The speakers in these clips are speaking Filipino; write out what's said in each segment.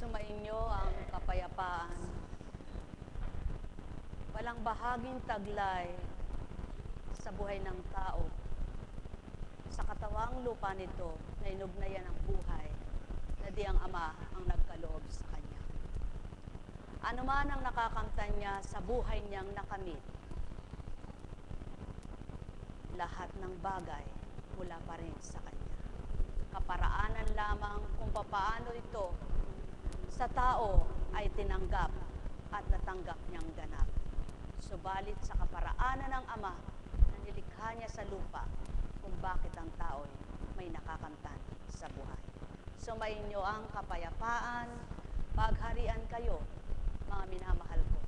Sumainyo ang kapayapaan. Walang bahaging taglay sa buhay ng tao. Sa katawang lupa nito na inugnayan ang buhay na di ang Ama ang nagkaloob sa Kanya. Ano man ang nakakamtan niya sa buhay niyang nakamit, lahat ng bagay mula pa rin sa Kanya. Kaparaanan lamang kung papaano ito sa tao ay tinanggap at natanggap niyang ganap. Subalit sa kaparaanan ng Ama na nilikha niya sa lupa kung bakit ang tao may nakakamtan sa buhay. Sumainyo ang kapayapaan, pagharian kayo, mga minamahal ko.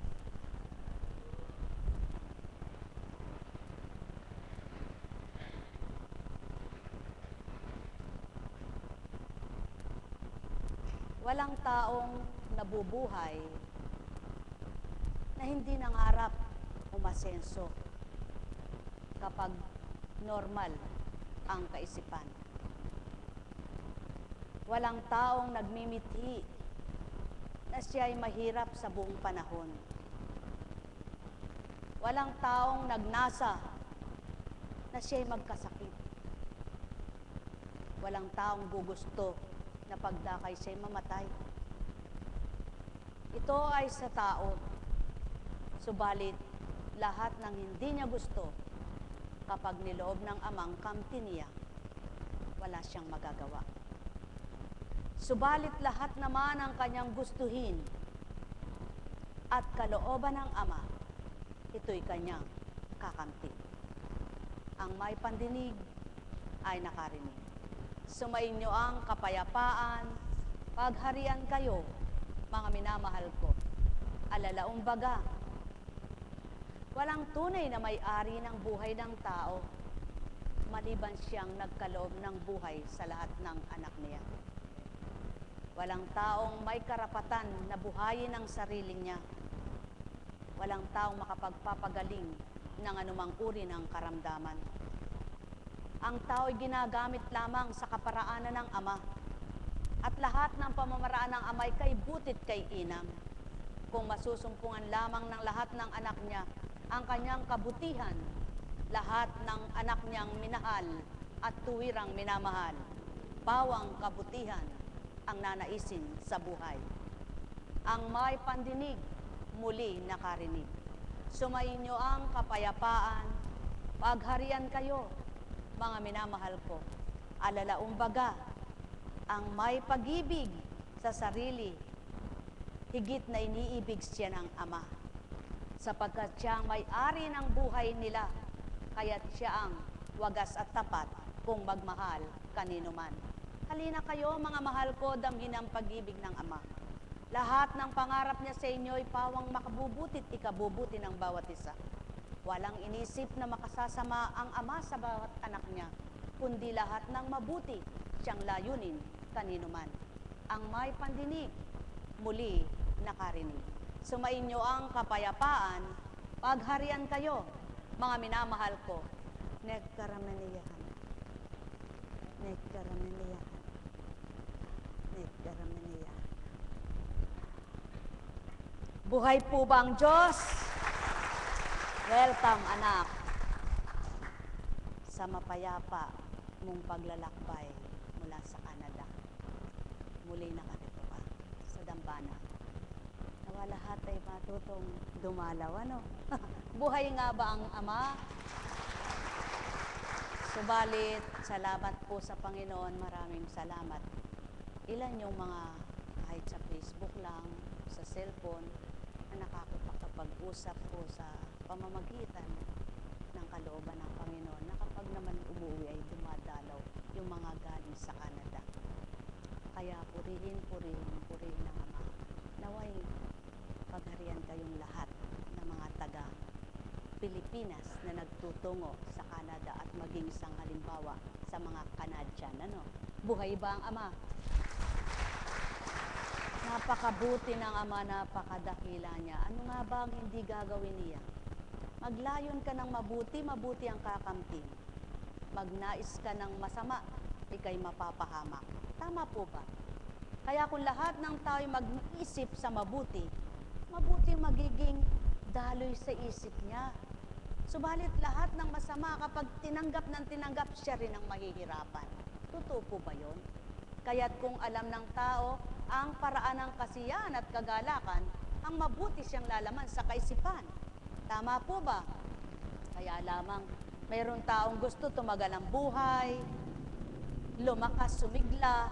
Walang taong nabubuhay na hindi nangarap umasenso kapag normal ang kaisipan. Walang taong nagmimithi na siya ay mahirap sa buong panahon. Walang taong nagnasa na siya ay magkasakit. Walang taong gugusto na pagdakay siya'y mamatay. Ito ay sa tao, subalit lahat ng hindi niya gusto, kapag niloob ng Amang kamtin niya, wala siyang magagawa. Subalit lahat naman ang kanyang gustuhin at kalooban ng Ama, ito'y kanyang kakamtin. Ang may pandinig ay nakarinig. Sumainyo ang kapayapaan, pagharian kayo, mga minamahal ko. Alalaong baga, walang tunay na may-ari ng buhay ng tao, maliban siyang nagkaloob ng buhay sa lahat ng anak niya. Walang taong may karapatan na buhayin ang sarili niya. Walang taong makapagpapagaling ng anumang uri ng karamdaman. Ang tao'y ginagamit lamang sa kaparaanan ng Ama. At lahat ng pamamaraan ng Ama'y kay butit kay inam. Kung masusumpungan lamang ng lahat ng anak niya ang kanyang kabutihan, lahat ng anak niyang minahal at tuwirang minamahal, bawang kabutihan ang nanaisin sa buhay. Ang may pandinig, muli nakarinig. Sumainyo ang kapayapaan, pagharian kayo, mga minamahal ko. Alalaong baga, ang may pag-ibig sa sarili, higit na iniibig siya ng Ama, sapagkat siya ang may-ari ng buhay nila, kaya't siya ang wagas at tapat kung magmahal kanino man. Halina kayo, mga mahal ko, damhin ang pag-ibig ng Ama. Lahat ng pangarap niya sa inyo ay pawang makabubutit, ikabubuti ng bawat isa. Walang inisip na makasasama ang Ama sa bawat anak niya, kundi lahat ng mabuti siyang layunin kanino man. Ang may pandinig, muli nakarinig. Sumainyo ang kapayapaan, pagharian kayo, mga minamahal ko. Nagkaramaniyahan. Nagkaramaniyahan. Nagkaramaniyahan. Buhay po ba ang Diyos? Welcome, anak, sa mapayapa mong paglalakbay mula sa Canada. Muli nakarito ka sa dambana. Nawa lahat ay matutong dumalaw, ano? Buhay nga ba ang Ama? Subalit, salamat po sa Panginoon, maraming salamat. Ilan yung mga, kahit sa Facebook lang, sa cellphone, na nakakapag-usap po sa pamamagitan ng kalooban ng Panginoon na kapag naman umuwi ay dumadalaw yung mga galing sa Canada. Kaya purihin ng Ama. Naway, pagharian kayong lahat ng mga taga Pilipinas na nagtutungo sa Canada at maging isang halimbawa sa mga Canadian. Ano? Buhay ba ang Ama? Napakabuti ng Ama, napakadakila niya. Ano nga ba ang hindi gagawin niya? Maglayon ka ng mabuti, mabuti ang kakamtin. Magnais ka ng masama, ikay mapapahamak. Tama po ba? Kaya kung lahat ng tao mag-iisip sa mabuti, mabuti magiging daloy sa isip niya. Subalit lahat ng masama, kapag tinanggap ng tinanggap, siya rin ang mahihirapan. Totoo po ba yun? Kaya't kung alam ng tao ang paraan ng kasiyahan at kagalakan, ang mabuti siyang lalaman sa kaisipan. Tama po ba? Kaya lamang mayroong taong gusto tumagal ang buhay, lumakas, sumigla.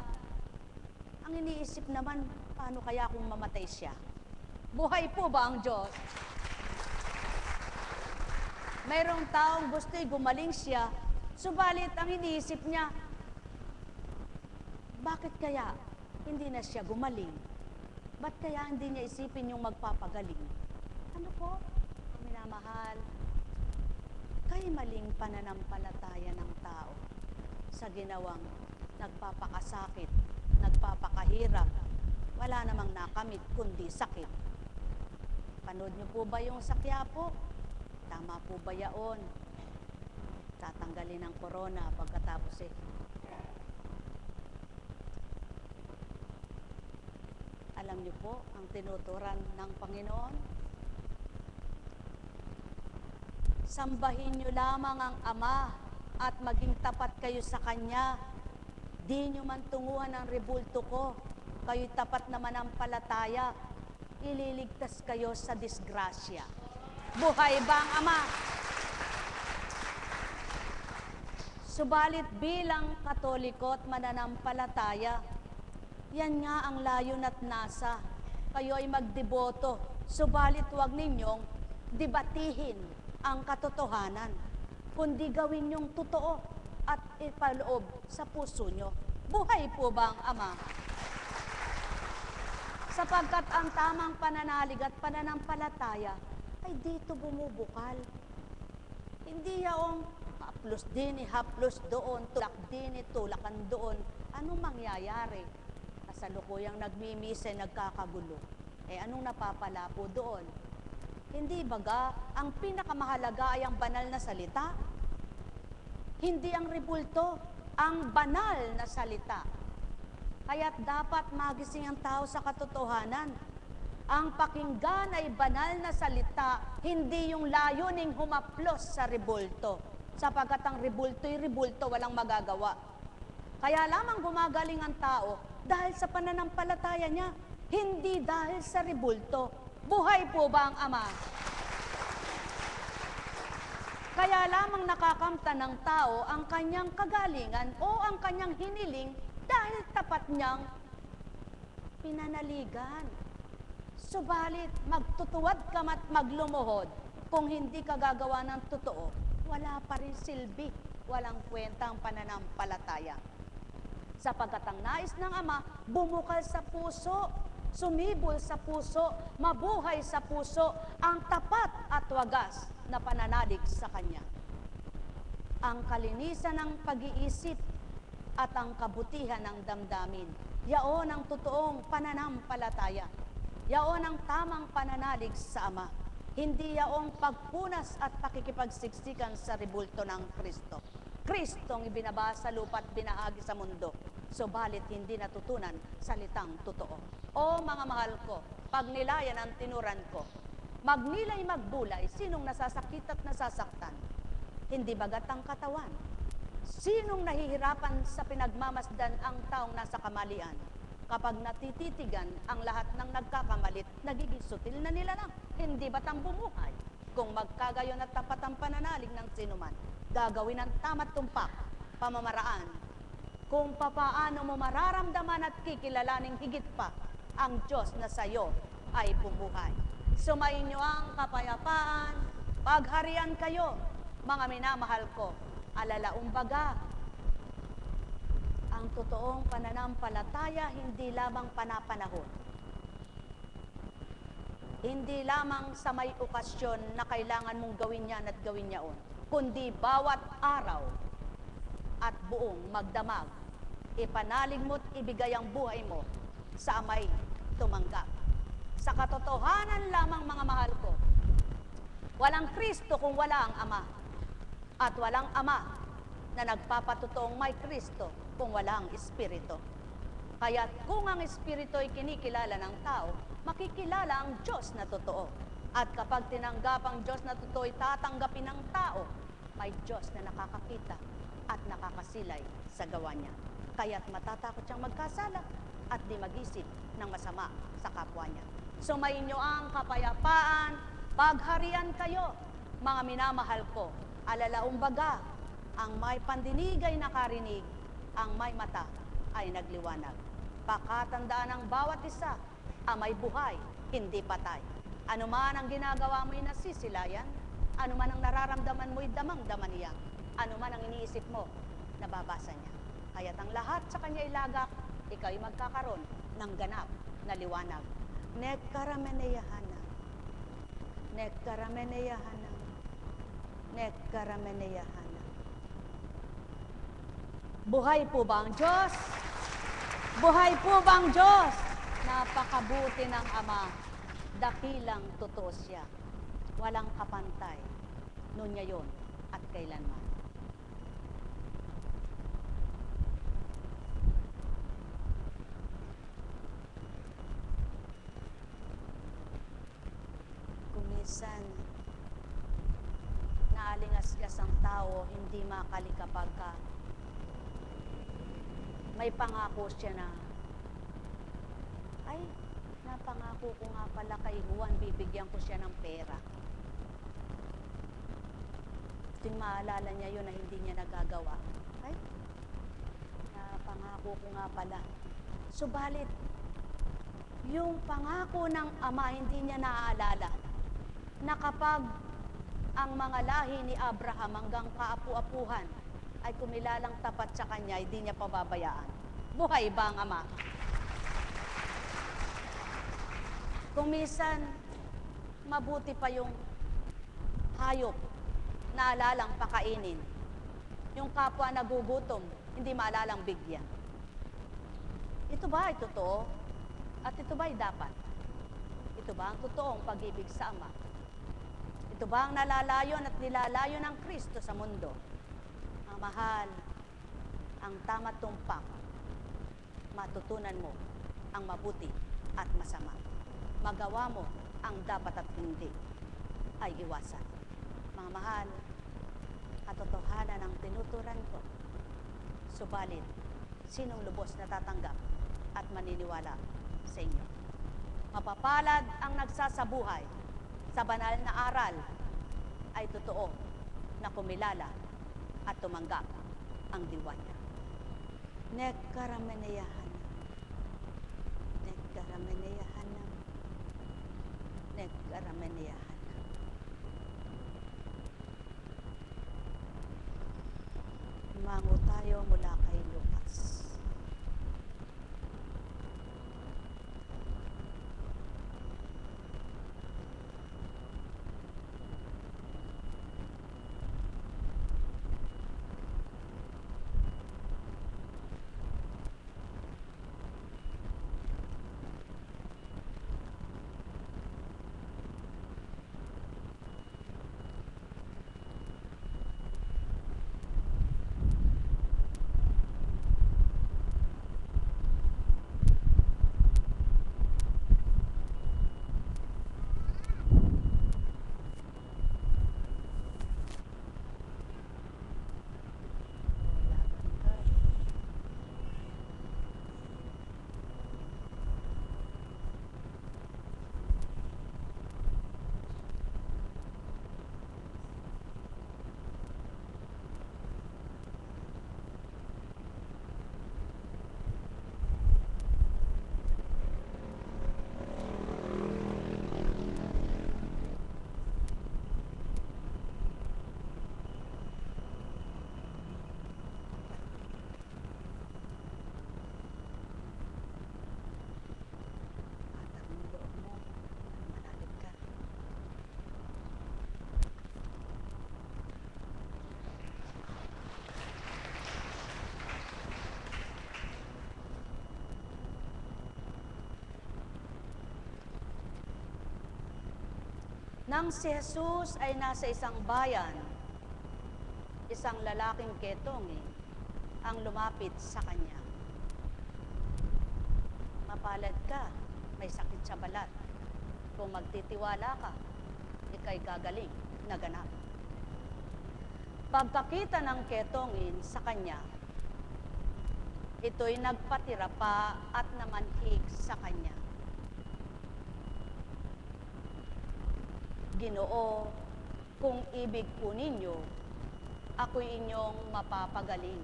Ang iniisip naman, paano kaya kung mamatay siya? Buhay po ba ang Diyos? Mayroong taong gusto'y gumaling siya, subalit ang iniisip niya, bakit kaya hindi na siya gumaling? Ba't kaya hindi niya isipin yung magpapagaling? Ano po? Minamahal, kay maling pananampalataya ng tao sa ginawang nagpapakasakit, nagpapakahirap, wala namang nakamit kundi sakit. Panood niyo po ba yung sa Quiapo? Tama po ba yaon? Tatanggalin ang corona pagkatapos Alam niyo po ang tinuturan ng Panginoon? Sambahin niyo lamang ang Ama at maging tapat kayo sa Kanya. Di niyo man tunguhan ang rebulto ko, kayo'y tapat naman ang palataya. Ililigtas kayo sa disgrasya. Buhay ba ang Ama? Subalit bilang Katoliko at mananampalataya, yan nga ang layon at nasa. Kayo ay magdeboto, subalit huwag ninyong debatihin ang katotohanan, kundi gawin niyong totoo at ipaloob sa puso nyo. Buhay po ba ang Ama? Sapagkat ang tamang pananalig at pananampalataya ay dito bumubukal. Hindi yaong haplos din, haplos doon, tulak din, tulakan doon. Anong mangyayari? Kasalukuyang nagmimisa, nagkakagulo. Anong napapala po doon? Hindi baga, ang pinakamahalaga ay ang banal na salita? Hindi ang rebulto, ang banal na salita. Kaya't dapat magising ang tao sa katotohanan. Ang pakinggan ay banal na salita, hindi yung layuning humaplos sa rebulto. Sapagkat ang rebulto'y rebulto, walang magagawa. Kaya lamang gumagaling ang tao dahil sa pananampalataya niya, hindi dahil sa rebulto. Buhay po ba ang Ama? Kaya lamang nakakamta ng tao ang kanyang kagalingan o ang kanyang hiniling dahil tapat niyang pinanaligan. Subalit, magtutuwad ka at maglumuhod. Kung hindi ka gagawa ng totoo, wala pa rin silbi, walang kwenta ang pananampalataya. Sapagkat ang nais ng Ama, bumukal sa puso, sumibol sa puso, mabuhay sa puso, ang tapat at wagas na pananalig sa Kanya. Ang kalinisan ng pag-iisip at ang kabutihan ng damdamin, yaon ang totoong pananampalataya. Yaon ang tamang pananalig sa Ama. Hindi yaong pagpunas at pakikipagsiksikan sa rebulto ng Kristo. Kristong ibinaba sa lupa at binahagi sa mundo, subalit hindi natutunan salitang totoo. O mga mahal ko, pagnilayan ang tinuran ko, magnilay magbulay, sinong nasasakit at nasasaktan? Hindi bagat ang katawan. Sinong nahihirapan sa pinagmamasdan ang taong nasa kamalian? Kapag natititigan ang lahat ng nagkakamalit, nagiging sutil na nila lang. Hindi ba't ang bumuhay? Kung magkagayon at tapat ang pananalig ng sinuman, gagawin ang tama't tumpak, pamamaraan. Kung papaano mo mararamdaman at kikilalaning higit pa ang Diyos na sa iyo ay bumuhay. Sumayin niyo ang kapayapaan, pagharian kayo, mga minamahal ko, alalaong baga. Ang totoong pananampalataya, hindi lamang panapanahon. Hindi lamang sa may okasyon na kailangan mong gawin yan at gawin yaon, kundi bawat araw at buong magdamag, ipanalig mo't ibigay ang buhay mo sa Amay tumanggap. Sa katotohanan lamang, mga mahal ko, walang Kristo kung wala ang Ama, at walang Ama na nagpapatotoong may Kristo kung wala ang Espiritu. Kaya Kaya't kung ang Espiritu ay kinikilala ng tao, makikilala ang Diyos na totoo. At kapag tinanggap ang Diyos na totoo, tatanggapin ng tao, may Diyos na nakakakita at nakakasilay sa gawa niya. Kaya't matatakot siyang magkasala at di mag-isip ng masama sa kapwa niya. Sumainyo ang kapayapaan, pagharian kayo, mga minamahal ko. Alalaumbaga, ang may pandinig ay nakarinig, ang may mata ay nagliwanag. Pakatandaan ng bawat isa, ang may buhay, hindi patay. Ano man ang ginagawa mo'y nasisilayan, ano man ang nararamdaman mo'y damang-daman niya, ano man ang iniisip mo, nababasa niya. Kaya't ang lahat sa kanya ilagak, ikaw'y magkakaroon ng ganap na liwanag. Nekkarameneyahana, nekkarameneyahana, nekkarameneyahana. Buhay po ba ang Diyos? Buhay po ba ang Diyos? Napakabuti ng Ama, dakilang totoo siya. Walang kapantay, noon ngayon at kailanman. Kumisan, naalingas-gas ang tao, hindi makali kapag may pangako siya na, ay, napangako ko nga pala kay Juan, bibigyan ko siya ng pera. Ting maalala niya yun na hindi niya nagagawa. Ay, napangako ko nga pala. Subalit, yung pangako ng Ama hindi niya naaalala na kapag ang mga lahi ni Abraham hanggang kaapu-apuhan ay kumilalang tapat sa kanya, hindi niya pababayaan. Buhay ba ang Ama? Kung minsan, mabuti pa yung hayop na alalang pakainin. Yung kapwa nagugutom, hindi maalalang bigyan. Ito ba ay totoo? At ito ba ay dapat? Ito ba ang totoong pag-ibig sa Ama? Ito ba ang nalalayon at nilalayon ng Kristo sa mundo? Ang mahal, ang tama't tumpak, matutunan mo ang mabuti at masama. Magawa mo ang dapat at hindi ay iwasan. Mga mahal, katotohanan ang tinuturan ko. Subalit, sinong lubos na tatanggap at maniniwala sa inyo? Mapapalad ang nagsasabuhay sa banal na aral ay totoo na kumilala at tumanggap ang diwa niya. Nekkarameneyahan, nekkarameneyahan, nekkarameneyahan. Mango tayo mula kay Lucas. Nang si Jesus ay nasa isang bayan, isang lalaking ketong ang lumapit sa kanya. mapalad ka, may sakit sa balat. Kung magtitiwala ka, ika'y gagaling na ganap. Pagkakita ng ketongin sa kanya, ito'y nagpatira pa at namanhig sa kanya. Ginoo, kung ibig po ninyo, ako'y inyong mapapagaling.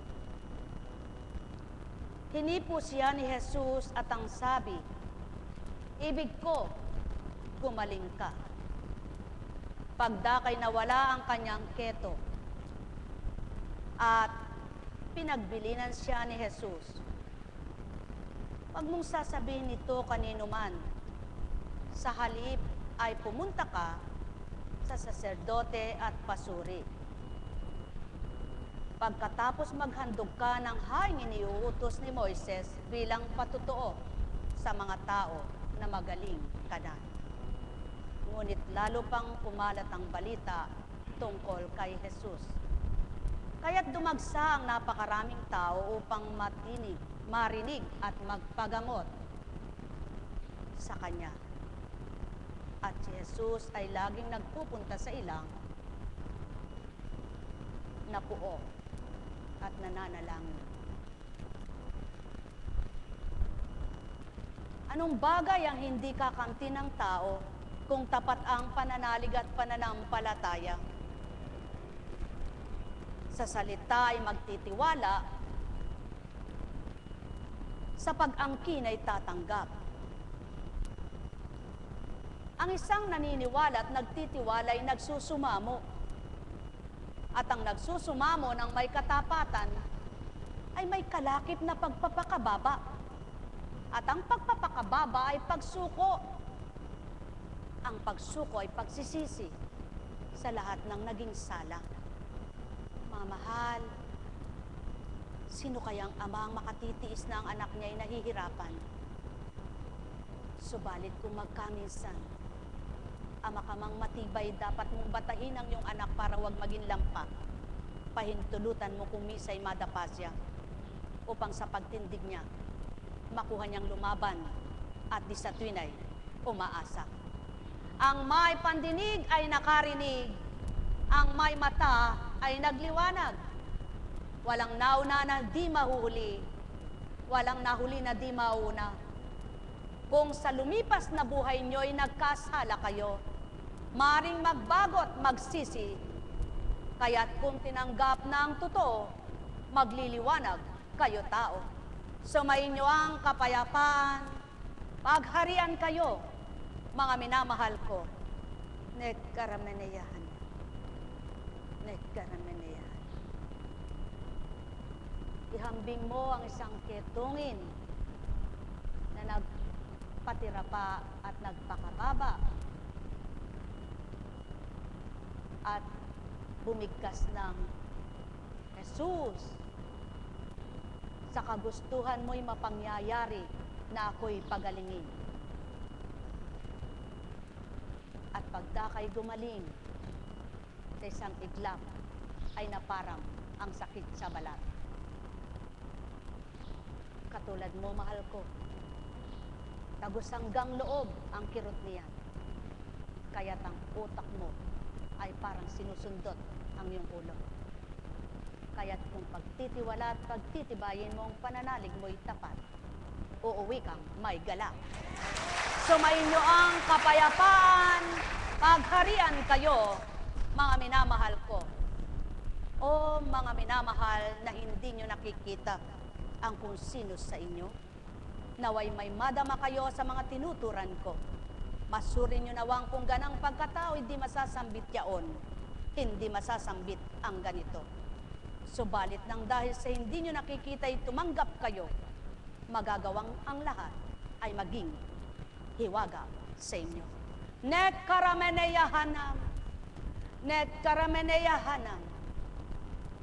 Hinipo siya ni Jesus at ang sabi, ibig ko, gumaling ka. Pagdakay nawala ang kanyang keto at pinagbilinan siya ni Jesus. Huwag mong sasabihin ito kanino man. Sa halip ay pumunta ka sa saserdote at pasuri. Pagkatapos maghandog ka ng haing iniuutos ni Moises bilang patutuo sa mga tao na magaling ka na. Ngunit lalo pang kumalat ang balita tungkol kay Jesus. Kaya't dumagsa ang napakaraming tao upang marinig at magpagamot sa kanya. At si Jesus ay laging nagpupunta sa ilang na puo at nananalangin. Anong bagay ang hindi kakamti ng tao kung tapat ang pananalig at pananampalataya? Sa salita ay magtitiwala, sa pag-angkin ay tatanggap. Ang isang naniniwala at nagtitiwala ay nagsusumamo. At ang nagsusumamo ng may katapatan ay may kalakip na pagpapakababa. At ang pagpapakababa ay pagsuko. Ang pagsuko ay pagsisisi sa lahat ng naging sala. Mamahal, sino kayang ama ang makatitiis na ang anak niya ay nahihirapan? Subalit kung magkaminsan, ama ka mang matibay, dapat mong batahin ang iyong anak para wag maging lampa. Pahintulutan mo kung misa'y madapa siya upang sa pagtindig niya, makuha niyang lumaban at di sa tuwin ay umaasa. Ang may pandinig ay nakarinig, ang may mata ay nagliwanag. Walang nauna na di mahuhuli, walang nahuli na di mauna. Kung sa lumipas na buhay niyo'y nagkasala kayo, maring magbagot magsisi, kaya't kung tinanggap na ang totoo, magliliwanag kayo tao. Sumayin niyo ang kapayapaan, pagharian kayo, mga minamahal ko. Nagkarameneyahan. Nagkarameneyahan. Ihambing mo ang isang ketungin na nagpatira pa at nagpakababa at bumigkas ng Jesus. Sa kagustuhan mo'y mapangyayari na ako'y pagalingin. At pagdakay gumaling sa isang iglap ay naparang ang sakit sa balat. Katulad mo, mahal ko, tagos hanggang loob ang kirot niya. Kaya't ang utak mo ay parang sinusundot ang iyong ulo. Kaya't kung pagtitiwala at pagtitibayin mo ang pananalig mo'y tapat, uuwi kang may galak. Sumayin niyo ang kapayapaan, pagharian kayo, mga minamahal ko. O mga minamahal na hindi niyo nakikita ang kung sino sa inyo, naway may madama kayo sa mga tinuturan ko. Masurin niyo nawang kung ganang pagkatao, hindi masasambit yaon, hindi masasambit ang ganito. Subalit nang dahil sa hindi niyo nakikita ay tumanggap kayo, magagawang ang lahat ay maging hiwaga sa inyo. Nagkarameneyahanam, nagkarameneyahanam,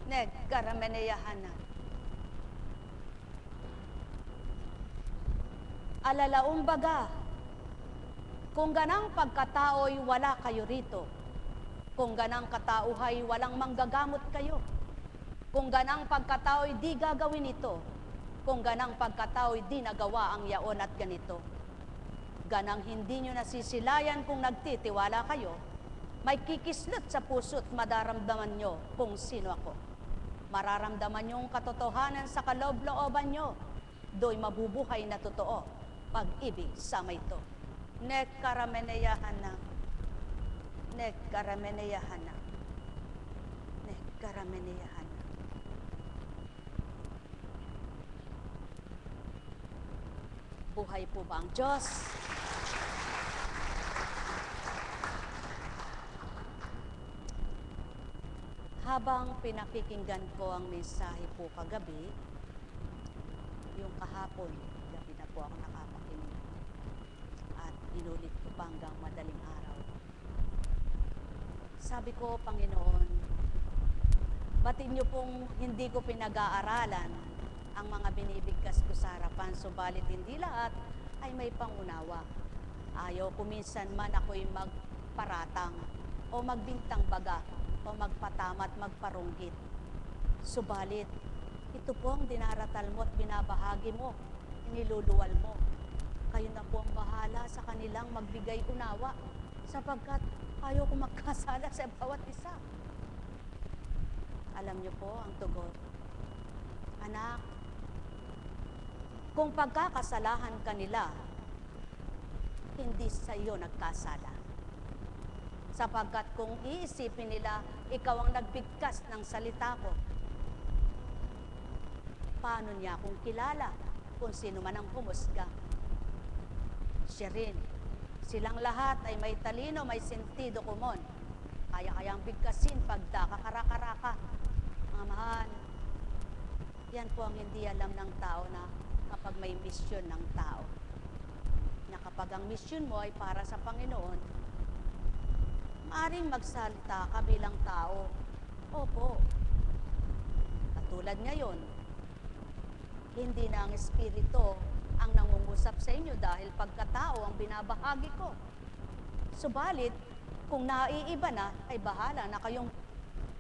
nagkarameneyahanam. Alalaong baga, kung ganang pagkatao'y wala kayo rito, kung ganang katauhay walang manggagamot kayo, kung ganang pagkatao'y di gagawin ito, kung ganang pagkatao'y di nagawa ang yaon at ganito. Ganang hindi nyo nasisilayan kung nagtitiwala kayo, may kikislot sa puso't madaramdaman nyo kung sino ako. Mararamdaman nyo ang katotohanan sa kaloob-looban nyo, do'y mabubuhay na totoo, pag-ibig sa may to. Nekkarameneyahana, nekkarameneyahana, nekkarameneyahana. Buhay po ba ang Diyos? Habang pinakikinggan ko ang mensahe po kagabi, yung kahapon, gabi na po ako nakapakinig. At inulit ko pa hanggang madaling araw. Sabi ko, Panginoon, batin niyo pong hindi ko pinag-aaralan ang mga binibigkas ko sa harapan, subalit hindi lahat ay may pangunawa. Ayaw ko minsan man ako'y magparatang o magbintang baga o magpatama at magparunggit. Subalit, ito po ang dinaratal mo at binabahagi mo, niluluwal mo. Kayo na po ang bahala sa kanilang magbigay unawa, sapagkat ayaw ko magkasala sa bawat isa. Alam niyo po ang tugon. Anak, kung pagkakasalahan kanila, hindi sa iyo nagkasala. Sapagkat kung iisipin nila, ikaw ang nagbigkas ng salita ko, paano niya akong kilala kung sino man ang humusga? Siya rin. Silang lahat ay may talino, may sentido kumon. Kaya-kayang bigkasin pagdakakaraka-raka. Mga mahal, yan po ang hindi alam ng tao na kapag may misyon ng tao. Na kapag ang misyon mo ay para sa Panginoon, maaaring magsalita ka bilang tao. Opo. Katulad ngayon, hindi na ang Espiritu ang nangungusap sa inyo dahil pagkatao ang binabahagi ko. Subalit, kung naiiba na, ay bahala na kayong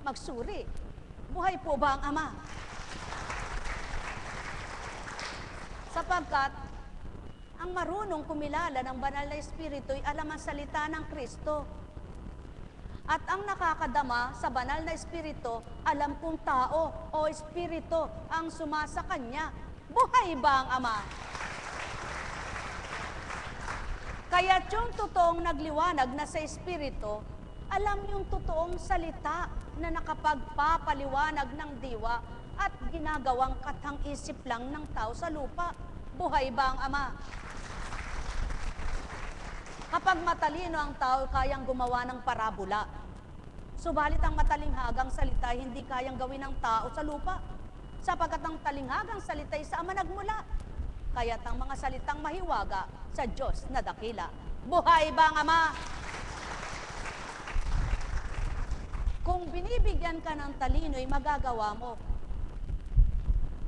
magsuri. Buhay po ba ang Ama? Sapagkat, ang marunong kumilala ng banal na Espiritu ay alam ang salita ng Kristo. At ang nakakadama sa banal na Espiritu, alam kung tao o Espiritu ang sumasa kanya. Buhay ba ang Ama? Kaya't yung totoong nagliwanag na sa Espiritu, alam yung totoong salita na nakapagpapaliwanag ng diwa at ginagawang katang-isip lang ng tao sa lupa. Buhay ba ang Ama? Kapag matalino ang tao, kayang gumawa ng parabola. Subalit ang matalinghagang salita, hindi kayang gawin ng tao sa lupa. Sapagkat ang talinghagang salita ay sa Ama nagmula. Kaya't ang mga salitang mahiwaga sa Diyos na dakila. Buhay ba ang Ama? Kung binibigyan ka ng talino, ay magagawa mo.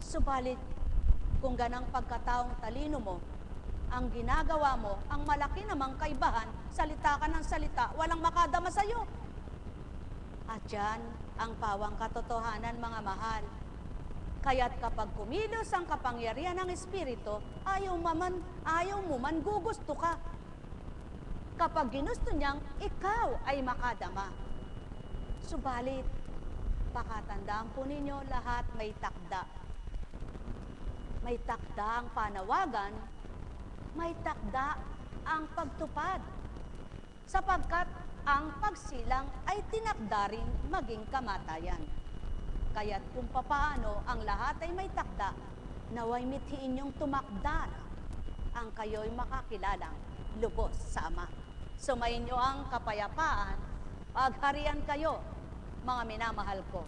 Subalit, kung ganang pagkataong talino mo, ang ginagawa mo, ang malaki namang kaibahan, salita ka ng salita, walang makadama sa iyo. At yan ang pawang katotohanan, mga mahal. Kaya't kapag kumilos ang kapangyarihan ng Espiritu, ayaw mo man gugusto ka. Kapag ginusto niyang, ikaw ay makadama. Subalit, pakatandaan po ninyo, lahat may takda. May takda ang panawagan, may takda ang pagtupad. Sapagkat ang pagsilang ay tinakda rin maging kamatayan. Kaya't kung papaano ang lahat ay may takda, naway mithiin niyong tumakda ang kayo'y makakilalang lubos sa Ama. Sumayin niyo ang kapayapaan, pagharian kayo, mga minamahal ko.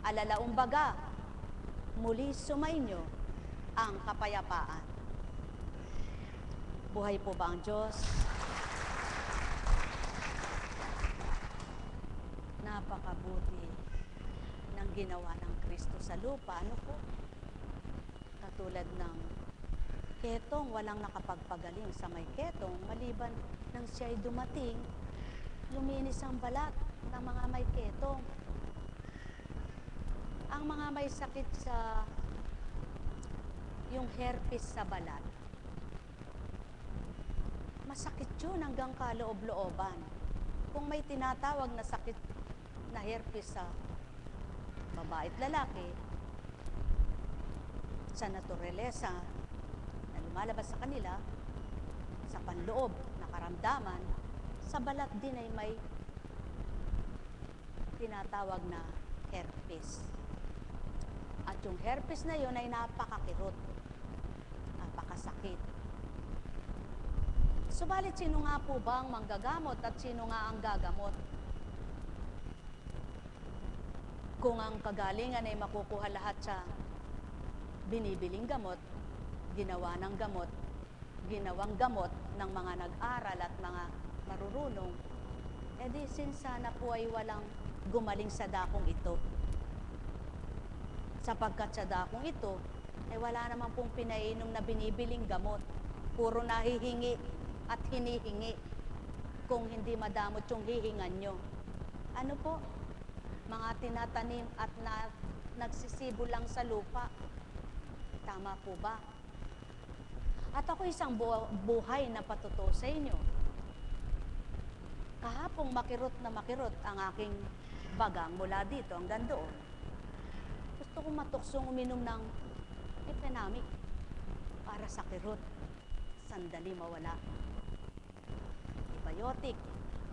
Alalaumbaga, muli sumayin niyo ang kapayapaan. Buhay po ba ang Diyos? Napakabuti ng ginawa ng Kristo sa lupa. Ano po? Katulad ng ketong, walang nakapagpagaling sa may ketong, maliban nang siya'y dumating, luminis ang balat ng mga may ketong. Ang mga may sakit sa yung herpes sa balat. Masakit yun hanggang kaloob-looban. Kung may tinatawag na sakit na herpes sa babae at lalaki, sa naturalesa na lumalabas sa kanila, sa panloob na karamdaman, sa balat din ay may tinatawag na herpes. At yung herpes na yun ay napakakirot, napakasakit. Subalit, sino nga po ba ang manggagamot at sino nga ang gagamot? Kung ang kagalingan ay makukuha lahat sa binibiling gamot, ginawa ng gamot, ginawang gamot ng mga nag-aral at mga marurunong, edi sana po ay walang gumaling sa dakong ito. Sapagkat sa dakong ito, ay wala naman pong pinainom na binibiling gamot. Puro nahihingi at hinihingi kung hindi madamot yung hihingan nyo. Ano po? Mga tinatanim at nagsisibo lang sa lupa. Tama po ba? At ako isang buhay na patuto sa inyo. Kahapong makirot na makirot ang aking bagang mula dito hanggang doon. Gusto kong matuksong uminom ng Epinamic para sa kirot. Sandali mawala. Antibiotic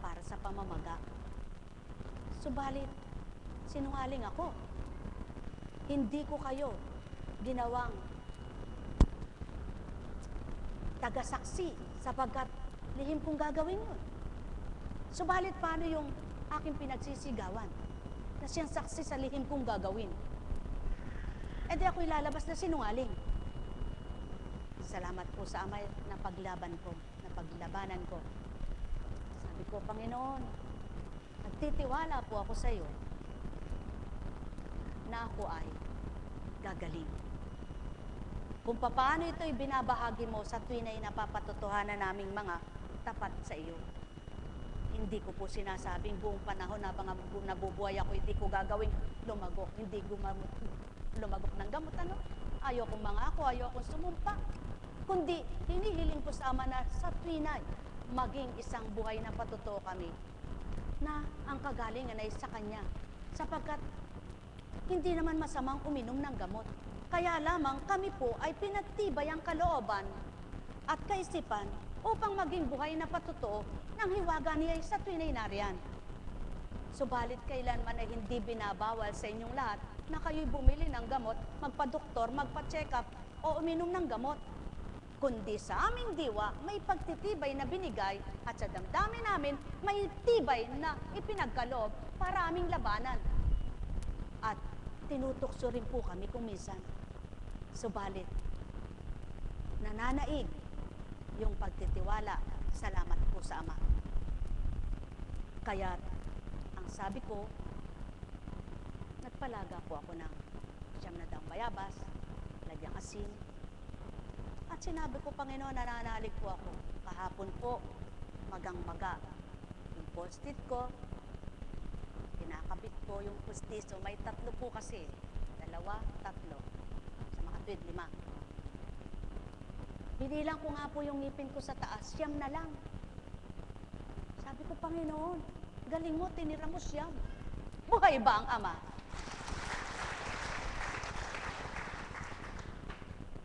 para sa pamamaga. Subalit, sinungaling ako. Hindi ko kayo ginawang tagasaksi sapagkat lihim kong gagawin yun. Subalit, paano yung aking pinagsisigawan na siyang saksi sa lihim kong gagawin? E di ako ilalabas na sinungaling. Salamat po sa Ama na paglabanan ko. Sabi ko, Panginoon, nagtitiwala po ako sa iyo na ako ay gagaling. Kung paano ito ibinabahagi mo sa tuwin ay napapatotohanan naming mga tapat sa iyo. Hindi ko po sinasabing buong panahon na nabubuhay ako, hindi ko gagawing lumagok, hindi lumagok ng gamot, ano? Ayokong mangako, ayokong sumumpa. Kundi, hinihiling ko sa Ama na sa tuwinay, maging isang buhay na patutuo kami na ang kagalingan ay sa Kanya. Sapagkat, hindi naman masamang uminom ng gamot. Kaya lamang kami po ay pinagtibay ang kalooban at kaisipan upang maging buhay na patutuo ng hiwaga niya sa tuwinay nariyan. Subalit kailanman ay hindi binabawal sa inyong lahat na kayo'y bumili ng gamot, magpa-doktor, magpa-check up o uminom ng gamot. Kundi sa aming diwa, may pagtitibay na binigay at sa damdamin namin, may tibay na ipinagkaloob para aming labanan. At tinutokso rin po kami kung minsan. Subalit, nananaig yung pagtitiwala. Salamat po sa Ama. Kaya, ang sabi ko, nagpalaga po ako ng 9 bayabas, lagyang asin. At sinabi ko, Panginoon, nananalig po ako. Kahapon po, magang-maga. Yung post-it ko, kinakabit ko yung pustiso. May 3 po kasi. 2, 3. Sa mga tuwid, 5. Binilang ko nga po yung ngipin ko sa taas. 9 na lang. Sabi ko, Panginoon, galing mo, tinira mo 9. Buhay ba ang Ama?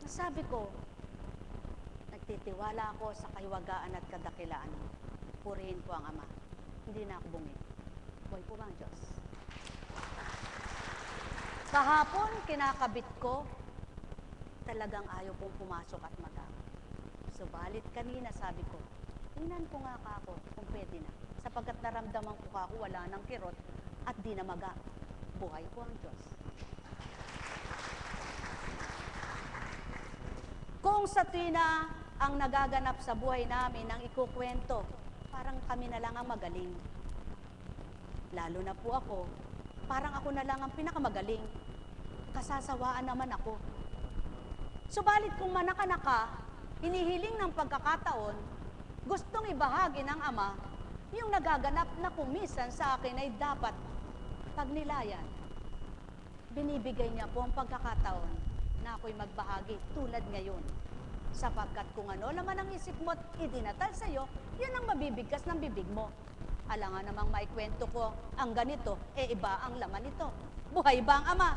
Sabi ko, nagtitiwala ako sa kahiwagaan at kadakilaan. Purihin po ang Ama. Hindi na ako bumili. Buhay po ba ang Diyos? Kahapon, kinakabit ko, talagang ayaw pong pumasok at maga. Subalit kanina, sabi ko, tingnan ko nga ako kung pwede na. Sapagkat naramdaman ko ako, wala ng kirot at di na maga. Buhay po ang Diyos. Kung sa tuwina ang nagaganap sa buhay namin ang ikukwento, parang kami na lang ang magaling. Lalo na po ako, parang ako na lang ang pinakamagaling. Kasasawaan naman ako. Subalit kung manaka-naka, hinihiling ng pagkakataon, gustong ibahagi ng Ama, yung nagaganap na kumisan sa akin ay dapat pagnilayan. Binibigay niya po ang pagkakataon na ako'y magbahagi tulad ngayon. Sapagkat kung ano laman ang isip mo at idinatal sa'yo, yun ang mabibigkas ng bibig mo. Alangan namang maikwento ko ang ganito, iba ang laman nito. Buhay ba ang Ama?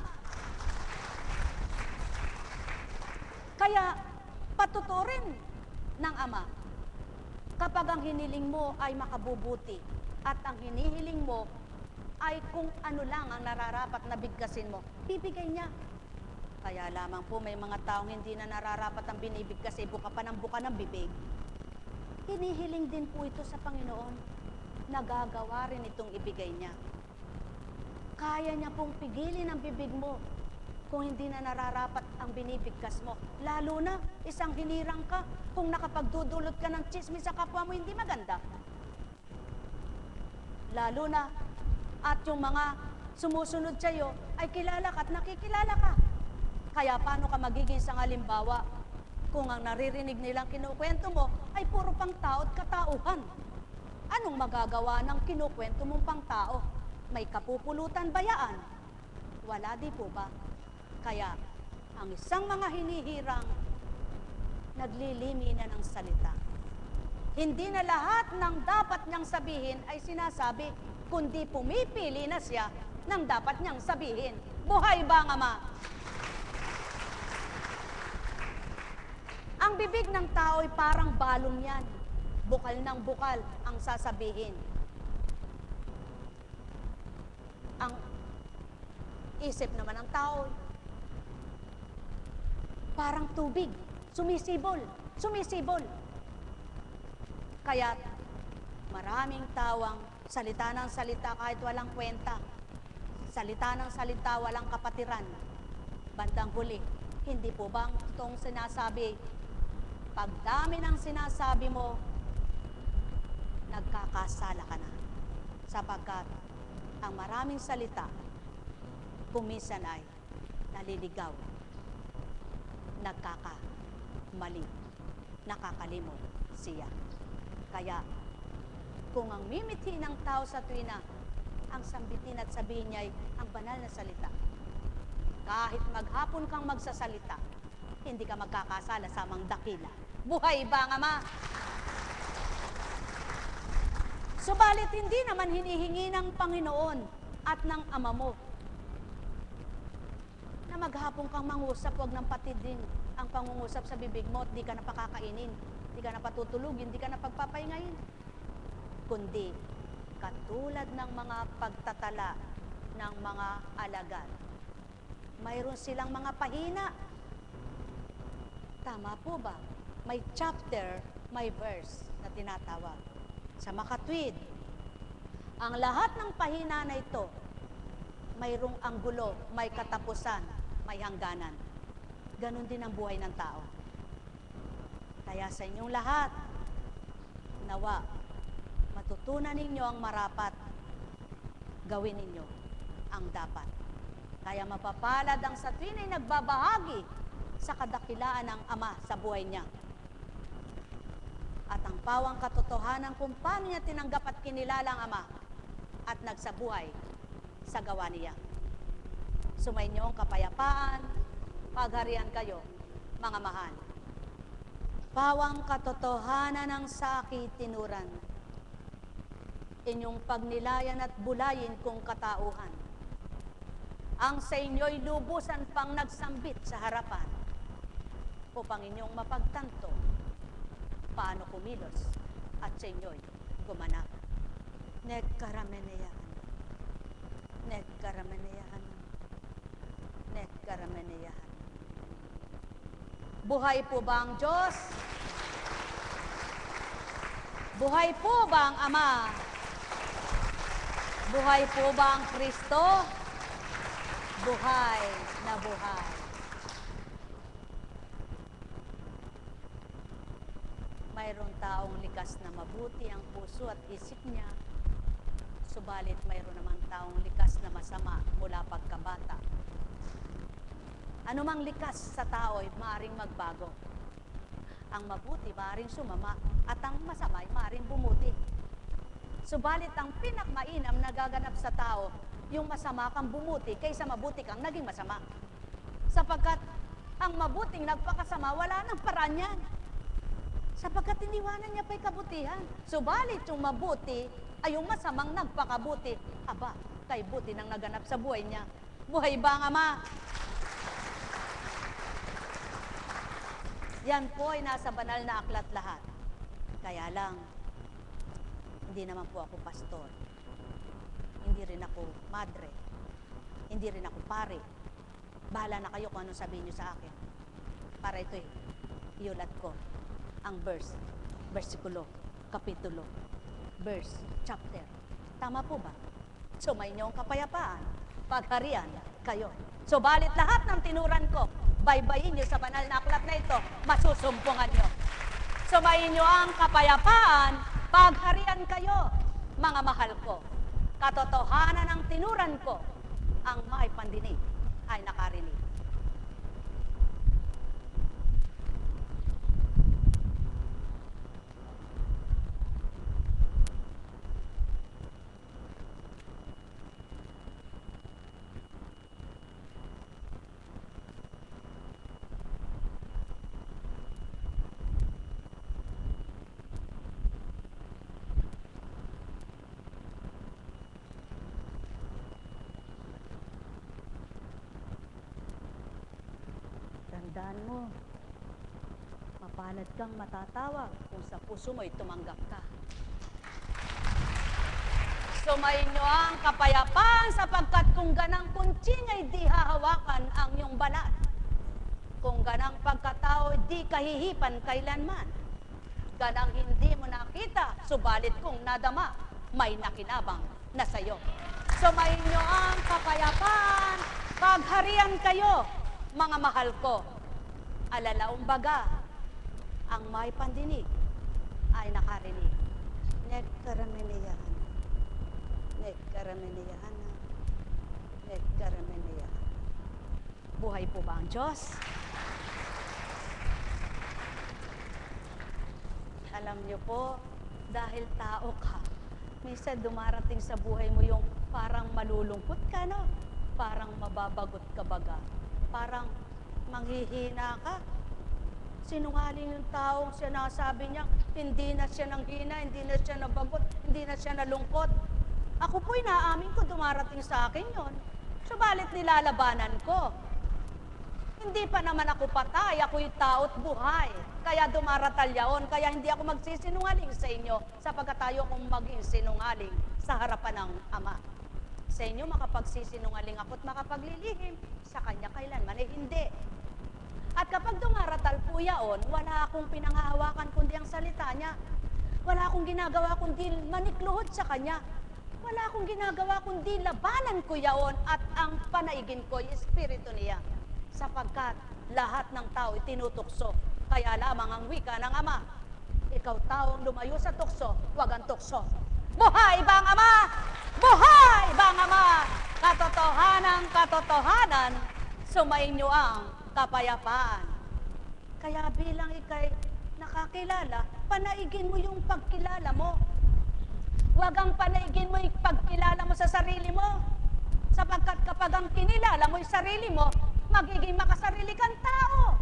Kaya patuturin ng Ama, kapag ang hiniling mo ay makabubuti at ang hinihiling mo ay kung ano lang ang nararapat na bigkasin mo, bibigay niya. Kaya lamang po may mga taong hindi na nararapat ang binibigkas, buka pa ng buka ng bibig. Hinihiling din po ito sa Panginoon. Nagagawa rin itong ibigay niya. Kaya niya pong pigilin ang bibig mo kung hindi na nararapat ang binibigkas mo. Lalo na isang hinirang ka kung nakapagdudulot ka ng tsismis sa kapwa mo hindi maganda. Lalo na at yung mga sumusunod sa iyo ay kilala ka at nakikilala ka. Kaya paano ka magiging sangalimbawa kung ang naririnig nilang kinukwento mo ay puro pang tao at katauhan? Anong magagawa ng kinukwento mong pang tao? May kapupulutan ba yaan? Wala di po ba? Kaya ang isang mga hinihirang naglilimi na ng salita. Hindi na lahat ng dapat niyang sabihin ay sinasabi, kundi pumipili na siya ng dapat niyang sabihin. Buhay ba ang Ama? Ang bibig ng tao ay parang balong yan. Bukal ng bukal ang sasabihin. Ang isip naman ng tao, parang tubig, sumisibol. Kaya maraming tawang salita ng salita kahit walang kwenta. Salita ng salita, walang kapatiran. Bandang huli, hindi po ba ang totoong sinasabi? Pagdami ng sinasabi mo, nagkakasala ka na. Sapagkat ang maraming salita, kuminsan ay naliligaw, nagkakamali, nakakalimot siya. Kaya, kung ang mimithi ng tao sa tuwina, ang sambitin at sabihin niya ay ang banal na salita. Kahit maghapon kang magsasalita, hindi ka magkakasala sa mga dakila. Buhay ba ang Ama? Subalit hindi naman hinihingi ng Panginoon at ng Ama mo na maghapon kang mangusap, huwag ng patid din ang pangungusap sa bibig mo at di ka na pakakainin, di ka na patutulugin, di ka na pagpapahingayin. Kundi, katulad ng mga pagtatala ng mga alagad, mayroon silang mga pahina. Tama po ba? May chapter, may verse na tinatawag. Sa makatwid, ang lahat ng pahina na ito, mayroong anggulo, may katapusan, may hangganan. Ganon din ang buhay ng tao. Kaya sa inyong lahat, nawa, matutunan ninyo ang marapat, gawin ninyo ang dapat. Kaya mapapalad ang sa tuwin ay nagbabahagi sa kadakilaan ng Ama sa buhay niya. At ang pawang katotohanan kung paano niya tinanggap at kinilala ang Ama at nagsabuhay sa gawa niya. Sumainyo ang kapayapaan, pagharian kayo, mga mahal. Pawang katotohanan ng sakit tinuran, inyong pagnilayan at bulayin kong katauhan. Ang sa inyo'y lubusan pang nagsambit sa harapan, upang inyong mapagtanto paano kumilos at sa inyo'y gumanap. Nagkarameneyahan. Nagkarameneyahan. Nagkarameneyahan. Buhay po ba ang Diyos? Buhay po ba ang Ama? Buhay po ba ang Kristo? Buhay na buhay. Mayroong taong likas na mabuti ang puso at isip niya, subalit mayroon naman taong likas na masama mula pagkabata. Anumang likas sa tao ay maaaring magbago. Ang mabuti maaaring sumama at ang masama ay maaaring bumuti. Subalit ang pinakmainam na gaganap sa tao, yung masama kang bumuti kaysa mabuti kang naging masama. Sapagkat Ang mabuting nagpakasama, wala nang paraan yan. Sapagkat iniwanan niya pa'y kabutihan. Subalit yung mabuti ay yung masamang nagpakabuti. Aba, kay buti nang naganap sa buhay niya. Buhay ba ang Ama? Yan po ay nasa banal na aklat lahat. Kaya lang, hindi naman po ako pastor. Hindi rin ako madre. Hindi rin ako pare. Bahala na kayo kung anong sabihin niyo sa akin. Para ito'y iulat ko. Ang verse, versikulo, kapitulo, verse, chapter. Tama po ba? Sumainyo ang kapayapaan, pagharian kayo. Subalit lahat ng tinuran ko, baybayin niyo sa banal na aklat na ito, masusumpungan niyo. Sumainyo ang kapayapaan, pagharian kayo, mga mahal ko. Katotohanan ng tinuran ko, ang may pandinig ay nakarinig. Tandaan mo, mapalad kang matatawag kung sa puso mo'y tumanggap ka. Sumainyo ang kapayapaan sapagkat kung ganang kuntsing ay di hahawakan ang iyong balat. Kung ganang pagkatao di kahihipan kailanman. Ganang hindi mo nakita, subalit kung nadama, may nakinabang na sayo. Sumainyo ang kapayapaan, pagharian kayo, mga mahal ko. Alalaong baga, ang may pandinig ay nakarinig. Nagkarameniyahan. Nagkarameniyahan. Nagkarameniyahan. Buhay po ba ang Diyos? Alam niyo po, dahil tao ka, minsan dumarating sa buhay mo yung parang malulungkot ka, no? Parang mababagot ka baga. Parang manghihina ka. Sinungaling yung taong sinasabi niya, hindi na siya nanghina, hindi na siya nabagot, hindi na siya nalungkot. Ako po'y naamin ko, dumarating sa akin yon. Subalit nilalabanan ko. Hindi pa naman ako patay, ako'y tao't buhay. Kaya dumaratal yaon, kaya hindi ako magsisinungaling sa inyo, sapagkat tayo kong maging sinungaling sa harapan ng Ama. Sa inyo makapagsisinungaling ako't makapaglilihim, sa Kanya kailanman ay hindi. At kapag dumaratal po yaon, wala akong pinanghahawakan kundi ang salita niya. Wala akong ginagawa kundi manikluhod sa Kanya. Wala akong ginagawa kundi labanan ko yaon at ang panaigin ko, yung Espiritu niya. Sapagkat lahat ng tao itinutukso, kaya lamang ang wika ng Ama. Ikaw taong lumayo sa tukso, huwag ang tukso. Buhay ba ang Ama? Buhay ba ang Ama? Katotohanan, sumainyo ang kapayapaan. Kaya bilang ikay nakakilala, panaigin mo yung pagkilala mo. Huwag ang panaigin mo yung pagkilala mo sa sarili mo. Sapagkat kapag ang kinilala mo yung sarili mo, magiging makasarili kang tao.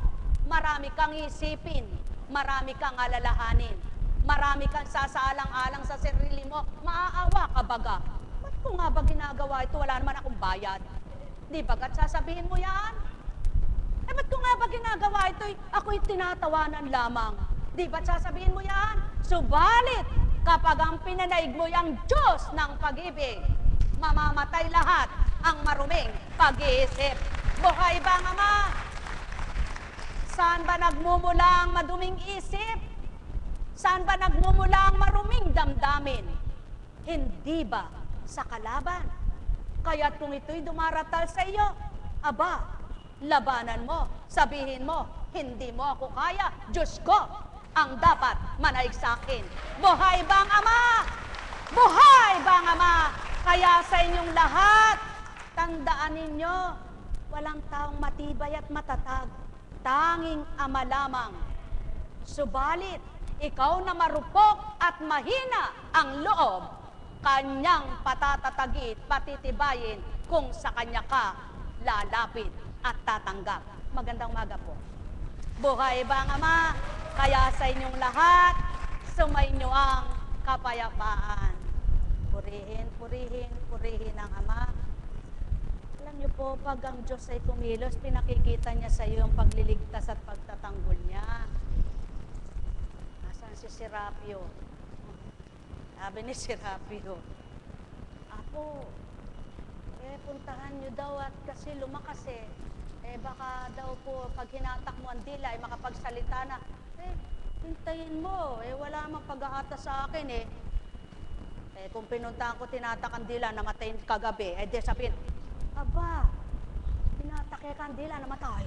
Marami kang isipin, marami kang alalahanin, marami kang sasaalang-alang sa sarili mo, maaawa ka baga. Ba't ko nga ba ginagawa ito? Wala naman akong bayad. Di bagat sasabihin mo yan? Ba't ko nga ba ginagawa ito? Ako'y tinatawanan lamang. Di ba't sasabihin mo yan? Subalit, kapag ang pinanaig mo yung Diyos ng pag-ibig, mamamatay lahat ang maruming pag-iisip. Buhay ba ang Ama? Saan ba nagmumula ang maduming isip? Saan ba nagmumula ang maruming damdamin? Hindi ba sa kalaban? Kaya't kung ito'y dumaratal sa iyo, aba, labanan mo, sabihin mo, hindi mo ako kaya, Diyos ko ang dapat manaig sa akin. Buhay ba ang Ama? Buhay ba ang Ama? Kaya sa inyong lahat, tandaan ninyo, walang taong matibay at matatag, tanging Ama lamang. Subalit, ikaw na marupok at mahina ang loob, Kanyang patatatagit, patitibayin kung sa Kanya ka lalapit at tatanggap. Magandang umaga po. Buhay ba ang Ama? Kaya sa inyong lahat, sumainyo ang kapayapaan. Purihin, purihin, purihin ang Ama. Alam niyo po, pag ang Diyos ay kumilos, pinakikita niya sa iyo ang pagliligtas at pagtatanggol niya. Nasaan si Serapio? Sabi ni Serapio, Apo, puntahan niyo daw at kasi lumakas baka daw po pag hinatak mo ang dila ay makapagsalita na. Hintayin mo, wala namang pag-aata sa akin kung pinuntahan ko tinatak ang dila, namatay kagabi, di sabihin, aba, hinatak ang dila, namatay.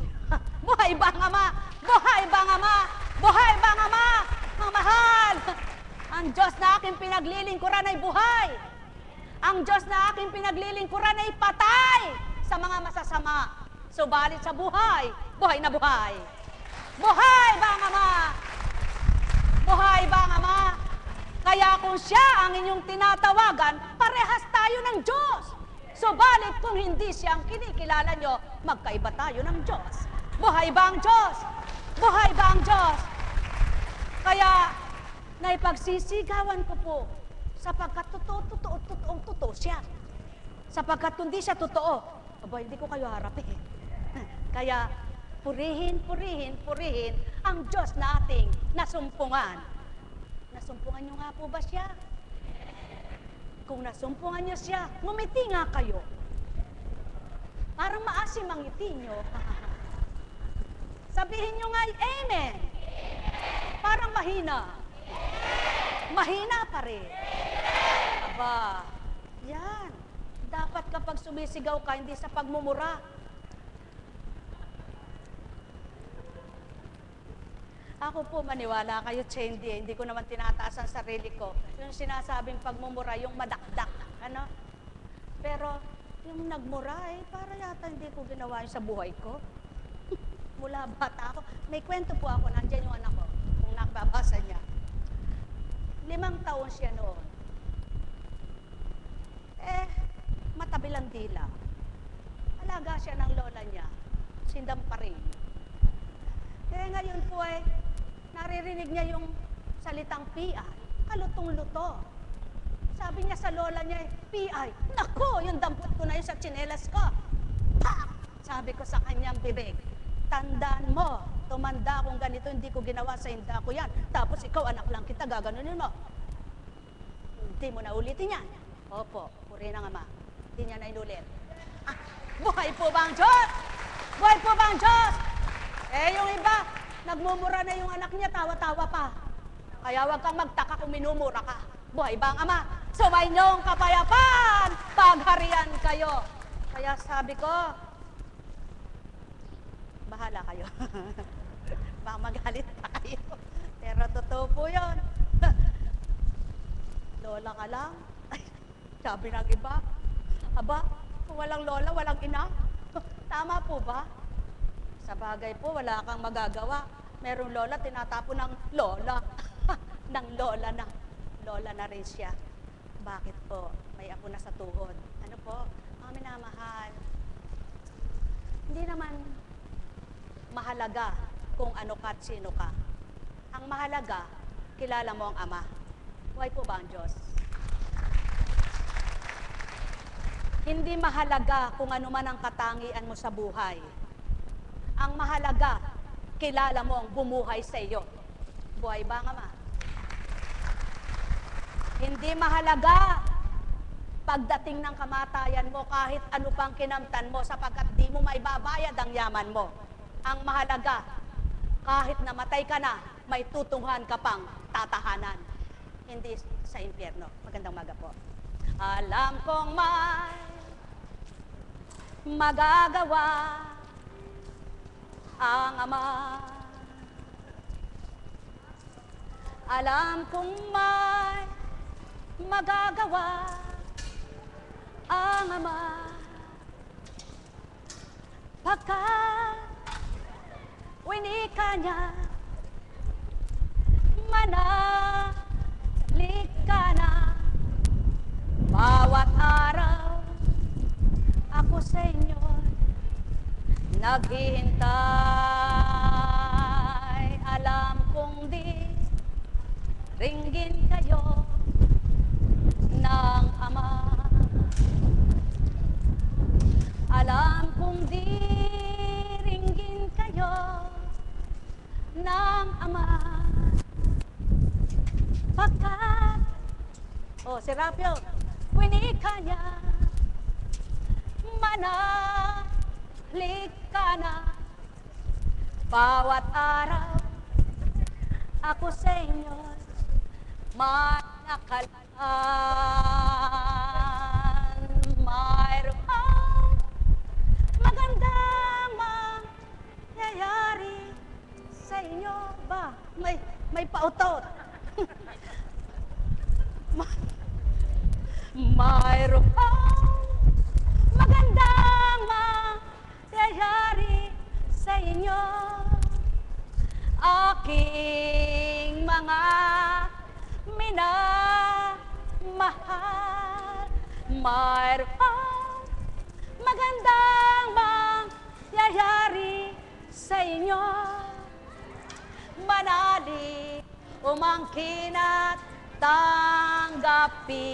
Buhay ba ang Ama? Buhay ba ang Ama? Buhay ba ang Ama? Mga mahal, ang Diyos na aking pinaglilingkuran ay buhay. Ang Diyos na aking pinaglilingkuran ay patay sa mga masasama. Subalit sa buhay, buhay na buhay. Buhay ba ang Ama? Buhay ba ang Ama? Kaya kung siya ang inyong tinatawagan, parehas tayo ng Diyos. Subalit kung hindi siya ang kinikilala nyo, magkaiba tayo ng Diyos. Buhay ba ang Diyos? Buhay ba ang Diyos? Kaya, naipagsisigawan ko po, sapagkat totoo siya. Sapagkat hindi siya totoo, aba, hindi ko kayo harapin. Kaya, purihin, purihin, purihin ang Diyos na ating nasumpungan. Nasumpungan nyo nga po ba siya? Kung nasumpungan nyo siya, ngumiti nga kayo. Parang maasim ang ngiti nyo. Sabihin nyo nga, Amen. Parang mahina. Mahina pa rin. Aba, yan. Dapat kapag sumisigaw ka, hindi sa pagmumura. Ako po, maniwala kayo, hindi ko naman tinataas ang sarili ko. Yung sinasabing pagmumura, yung madakdak, ano? Pero, yung nagmura, para yata hindi ko ginawa yun sa buhay ko. Mula bata ako. May kwento po ako, nandyan yung anak ko, kung nakababasa niya. 5 taon siya noon. Matabilang dila. Alaga siya ng lola niya. Sindang pa rin. Ngayon po naririnig niya yung salitang PI. Kalutong-luto. Sabi niya sa lola niya, PI. Nako, yung dampot ko na yun sa tsinelas ko. Tak! Sabi ko sa kanyang bibig, tandaan mo, tumanda akong ganito, hindi ko ginawa sa hinda ko yan. Tapos ikaw, anak lang kita, gaganunin mo. Hindi mo na ulitin yan. Opo, purihin ang Ama. Hindi niya na inulit. Buhay po ba ang Diyos? Buhay po ba ang Diyos? Yung iba, nagmumura na yung anak niya, tawa-tawa pa. Kaya huwag kang magtaka kung minumura ka. Buhay ba ang Ama? Sumay niyong kapayapaan, pagharian kayo. Kaya sabi ko, bahala kayo. Baka magalit pa kayo. Pero totoo po yun. Lola ka lang. Ay, sabi ng iba, aba, kung walang lola, walang ina. Tama po ba? Sa bagay po, wala kang magagawa. Merong lola, tinatapo ng lola. Ng lola na. Lola na rin siya. Bakit po? May apo na sa tuhod. Ano po? Mga minamahal. Hindi naman mahalaga kung ano ka at sino ka. Ang mahalaga, kilala mo ang Ama. Buhay po ba ang Diyos? Hindi mahalaga kung ano man ang katangian mo sa buhay. Ang mahalaga, kilala mo ang bumuhay sa iyo. Buhay ba ang Ama? Hindi mahalaga pagdating ng kamatayan mo kahit ano pang kinamtan mo sapagkat di mo maibabayad ang yaman mo. Ang mahalaga, kahit namatay ka na, may tutunghan ka pang tatahanan. Hindi sa impyerno. Magandang umaga po. Alam kong may magagawa ang Ama. Alam kong may magagawa ang Ama. Pagkat winika niya, manalik ka na. Bawat araw, ako sa inyo naghihintay. Alam kong di ringgin kayo ng Ama. Alam kong di ringgin kayo ng Ama. Pagkat, si Rapio, winika niya, manahalik ka na. Bawat araw, ako sa inyo, manakalaan. Mayroong magandang mangyayari sa inyo. Ba, may pautot. Mayroong magandang mangyayari sa inyo, aking mga minamahal. Mayroong magandang mangyayari sa inyo, manali, umangkin at tanggapin.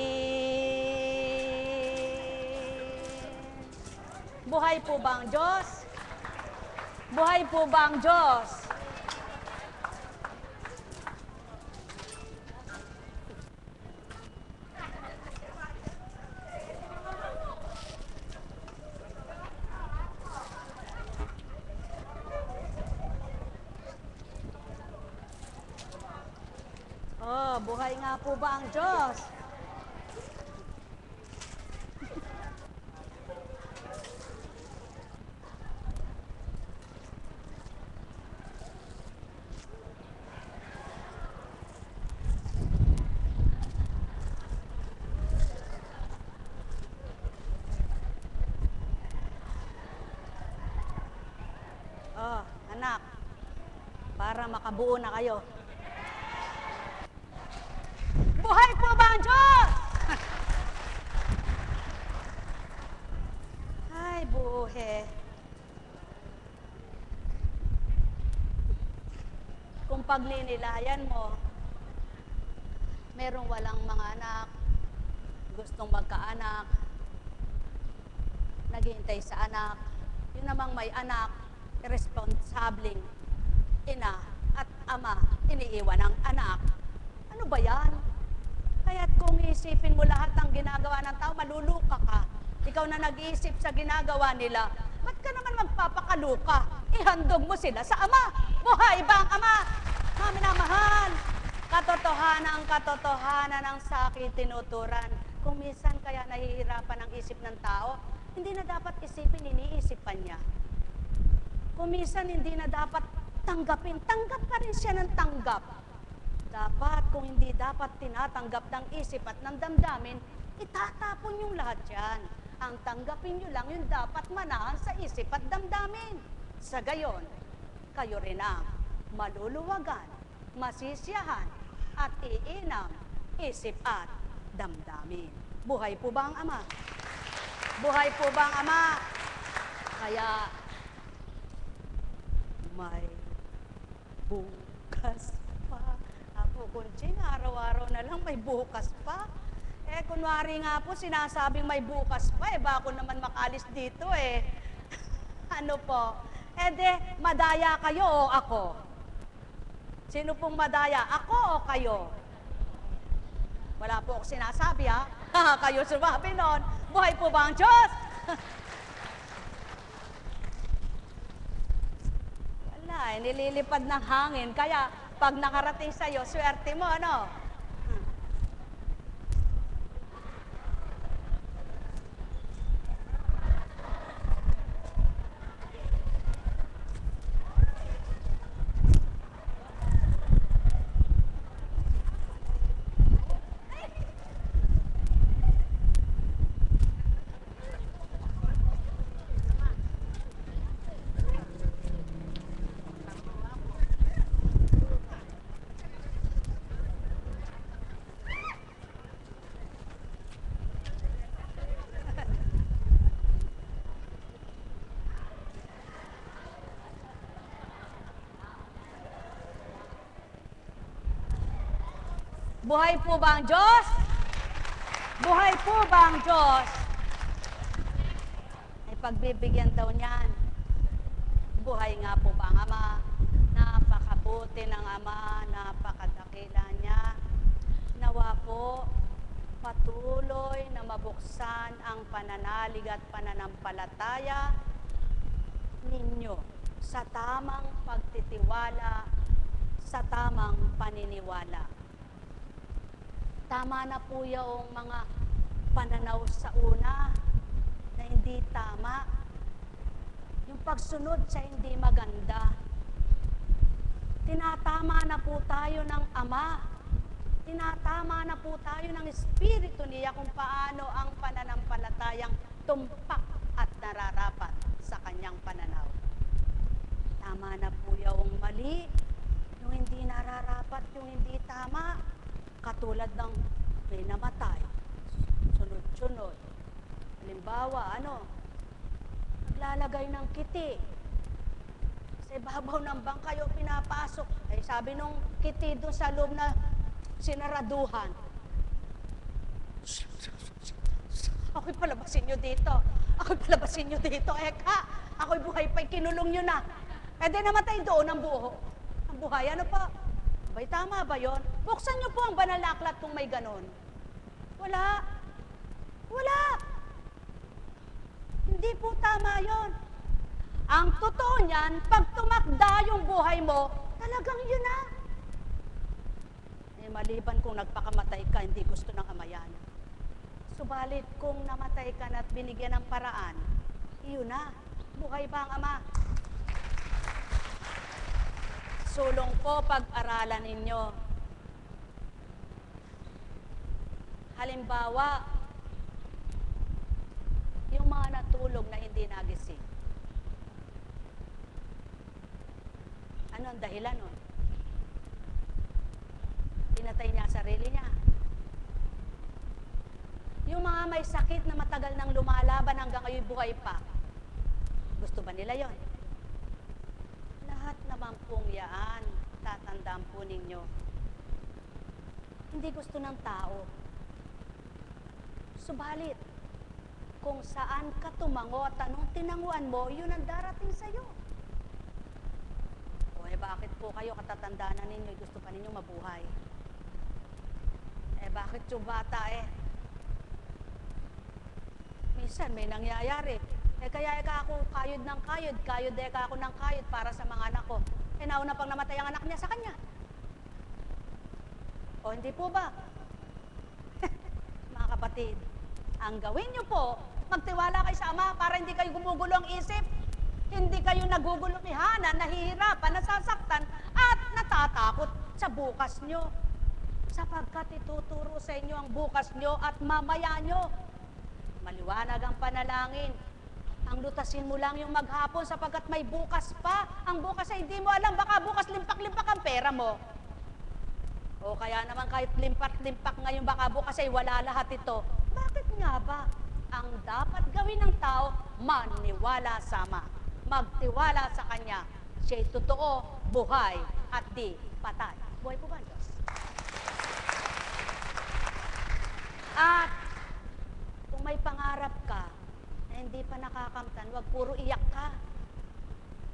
Buhay po ba ang Diyos? Buhay po ba ang Diyos? Buhay nga po ba ang Diyos? Anak, para makabuo na kayo. Buhay po ba ang Diyos? Ay, buhe. Kung paglinilayan mo, merong walang mga anak, gustong magkaanak, naghihintay sa anak, yun namang may anak, irresponsableng ina at ama, iniiwan ang anak. Ano ba yan? Kaya't kung isipin mo lahat ng ginagawa ng tao, maluluka ka. Ikaw na nag-iisip sa ginagawa nila, ba't ka naman magpapakaluka? Ihandog mo sila sa Ama. Buhay ba ang Ama? Mga minamahal, katotohanan ng sakit tinuturan. Kung minsan kaya nahihirapan ang isip ng tao, hindi na dapat isipin, iniisipan niya. Kung minsan hindi na dapat tanggapin, tanggap pa rin siya ng tanggap. Dapat, kung hindi dapat tinatanggap ng isip at ng damdamin, itatapon yung lahat yan. Ang tanggapin nyo lang yung dapat manahan sa isip at damdamin. Sa gayon, kayo rin ang maluluwagan, masisiyahan, at iinam isip at damdamin. Buhay po ba ang Ama? Buhay po ba ang Ama? Kaya, may bukas pa. Ako, Kunching, araw-araw na lang may bukas pa. Kunwari nga po, sinasabing may bukas pa, bako naman makalis dito Ano po? Madaya kayo o ako? Sino pong madaya? Ako o kayo? Wala po ako sinasabi, ha? Kayo sumabi nun. Buhay po ba ang Diyos? Wala, nililipad ng hangin. Kaya, pag nakarating sa'yo, swerte mo, ano? Buhay po ba ang Diyos? Buhay po ba ang Diyos? Ay pagbibigyan daw niyan. Buhay nga po ba ang Ama? Napakabuti ng Ama, napakadakila niya. Nawa po, patuloy na mabuksan ang pananalig at pananampalataya ninyo sa tamang pagtitiwala, sa tamang paniniwala. Tama na po yung mga pananaw sa una na hindi tama. Yung pagsunod sa hindi maganda. Tinatama na po tayo ng Ama. Tinatama na po tayo ng Espiritu niya kung paano ang pananampalatayang tumpak at nararapat sa kanyang pananaw. Tama na po yung mali, yung hindi nararapat, yung hindi tama. Katulad ng may namatay, sunod-sunod. Halimbawa, naglalagay ng kiti. Sa ibabaw ng bangkay o pinapasok. Ay sabi nung kiti doon sa loob na sinaraduhan. Ako'y palabasin nyo dito. Ako'y palabasin nyo dito. Eka, ako'y buhay pa'y kinulong nyo na. E di namatay doon ang buho. Ang buhay, ano pa? Bay, tama ba yon? Buksan nyo po ang banal na aklat kung may ganon. Wala. Wala. Hindi po tama yon. Ang totoo niyan, pag tumakda yung buhay mo, talagang yun na. Eh, maliban kung nagpakamatay ka, hindi gusto ng Ama yan. Subalit kung namatay ka na at binigyan ng paraan, iyon na. Buhay ba ang Ama? Sulong po pag-aralan ninyo. Halimbawa, yung mga natulog na hindi nagising. Ano ang dahilan nun? Pinatay niya sarili niya. Yung mga may sakit na matagal nang lumalaban hanggang ngayon buhay pa, gusto ba nila yon? Lahat naman pong yaan, tatandaan po ninyo. Hindi gusto ng tao. Subalit, kung saan ka tumango at anong tinanguan mo, yun ang darating sa'yo. O bakit po kayo katatandaan na ninyo, gusto pa ninyo mabuhay? Bakit yung bata minsan may nangyayari. Kaya ako kayod ng kayod, ako ng kayod para sa mga anak ko. Nauna pang namatay ang anak niya sa kanya. O hindi po ba? Mga kapatid, ang gawin niyo po, magtiwala kayo sa Ama para hindi kayo gumugulo ang isip. Hindi kayo nagugulumihanan, nahihirapan, nasasaktan, at natatakot sa bukas nyo. Sapagkat ituturo sa inyo ang bukas nyo at mamaya nyo. Maliwanag ang panalangin. Ang lutasin mo lang yung maghapon sapagkat may bukas pa. Ang bukas ay hindi mo alam, baka bukas limpak-limpak ang pera mo. O kaya naman kahit limpak-limpak ngayon, baka bukas ay wala lahat ito. Bakit nga ba? Ang dapat gawin ng tao, maniwala sa Ama. Magtiwala sa Kanya. Siya'y totoo, buhay, at di patay. Buhay po ba, Diyos? At kung may pangarap ka na hindi pa nakakamtan, wag puro iyak ka.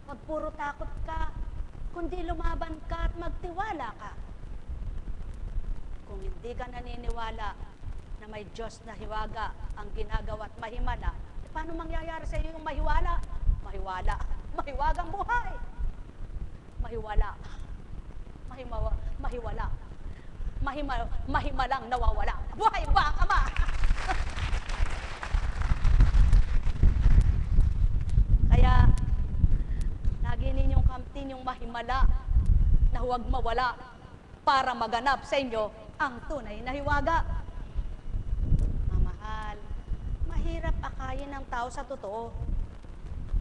Wag puro takot ka. Kundi lumaban ka at magtiwala ka. Kung hindi ka naniniwala na may Diyos na hiwaga ang ginagawa at mahimala, paano mangyayari sa iyo yung mahiwala? Mahiwala. Mahiwagang buhay. Mahiwala. Mahiwala. Mahimalang nawawala. Buhay ba ang Ama? Kaya, lagi ninyong kamtin yung mahimala na huwag mawala para maganap sa inyo ang tunay na hiwaga. Mamahal, mahirap akayin ng tao sa totoo.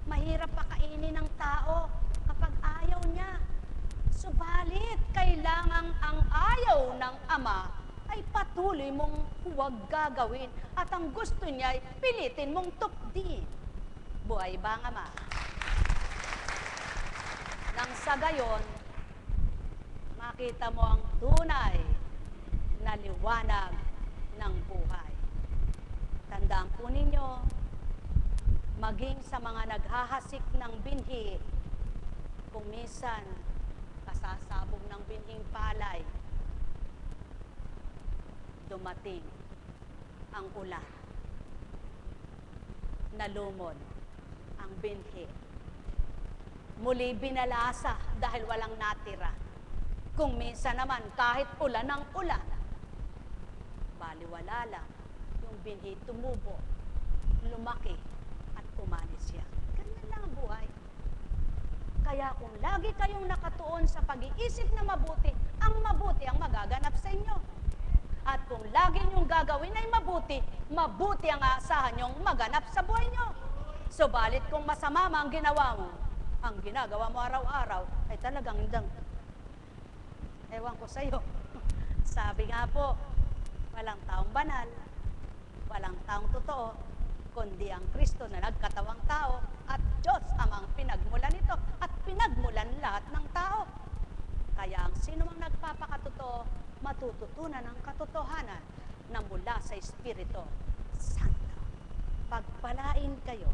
Mahirap pakainin ng tao kapag ayaw niya. Subalit, kailangan ang ayaw ng Ama ay patuloy mong huwag gagawin at ang gusto niya ay pilitin mong tupdin. Buhay ba ang Ama? Nang sa gayon, makita mo ang tunay na liwanag ng buhay. Tandaan po ninyo, maging sa mga naghahasik ng binhi, kung minsan kasasabog ng binhing palay, dumating ang ulan, nalumod ang binhi. Muli binalasa dahil walang natira. Kung minsan naman kahit ulan ng ulan, baliwala lang, yung binhi tumubo, lumaki at umalis siya. Ganyan lang ang buhay. Kaya kung lagi kayong nakatuon sa pag-iisip na mabuti ang magaganap sa inyo. At kung lagi niyong gagawin ay mabuti ang aasahan niyong maganap sa buhay niyo. Subalit kung masama ang ginawa mo, ang ginagawa mo araw-araw, ay talagang hindang. Ewan ko sa iyo. Sabi nga po, walang taong banal, walang taong totoo, kundi ang Kristo na nagkatawang tao at Diyos amang pinagmulan nito at pinagmulan lahat ng tao. Kaya ang sino mang nagpapakatotoo, matututunan ang katotohanan na mula sa Espiritu Santo. Pagpalain kayo,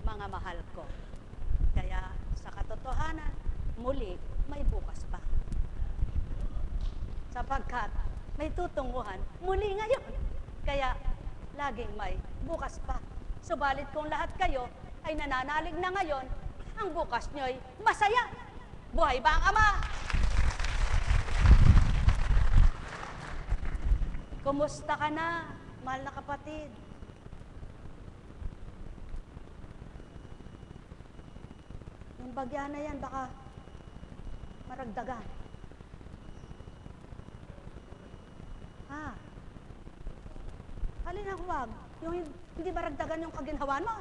mga mahal ko. Kaya sa katotohanan, muli may bukas pa. Sapagkat may tutunguhan muli ngayon. Kaya laging may bukas pa. Subalit kung lahat kayo ay nananalig na ngayon, ang bukas nyo'y masaya. Buhay ba ang Ama? Kumusta ka na, mahal na kapatid? Yung bagya na yan, baka maragdagan. Halina huwag. Yung hindi maragdagan yung kaginhawaan mo.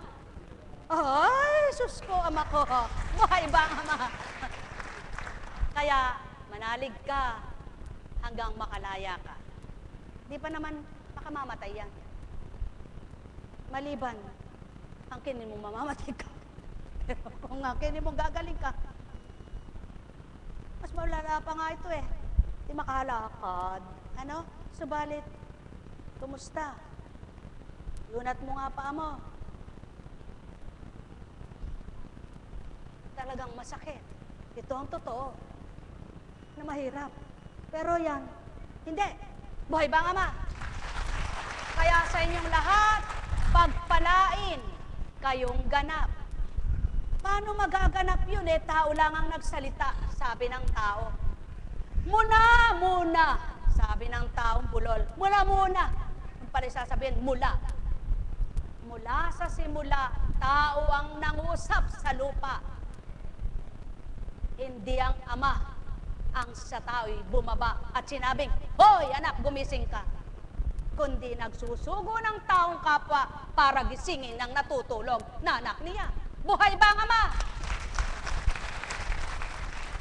Ay, sus ko, Ama ko. Buhay ba ang Ama? Kaya, manalig ka hanggang makalaya ka. Di pa naman makamamatay yan. Maliban, ang kinin mo mamamatay ka. Pero kung ang kinin mo gagaling ka, mas malala pa nga ito eh. Di makalakad. Ano? Subalit, kumusta? Yunat mo nga pa mo. Talagang masakit. Ito ang totoo. Na mahirap. Pero yan, hindi. Buhay ba ang Ama? Kaya sa inyong lahat, pagpalain kayong ganap. Paano magaganap yun eh? Tao lang ang nagsalita, sabi ng tao. Muna, sabi ng taong bulol. Muna. Ang pala sasabihin, mula. Mula sa simula, tao ang nangusap sa lupa. Hindi ang Ama ang sa tao'y bumaba at sinabing, hoy anak, gumising ka. Kundi nagsusugo ng taong kapwa para gisingin ng natutulog na anak niya. Buhay ba ang Ama?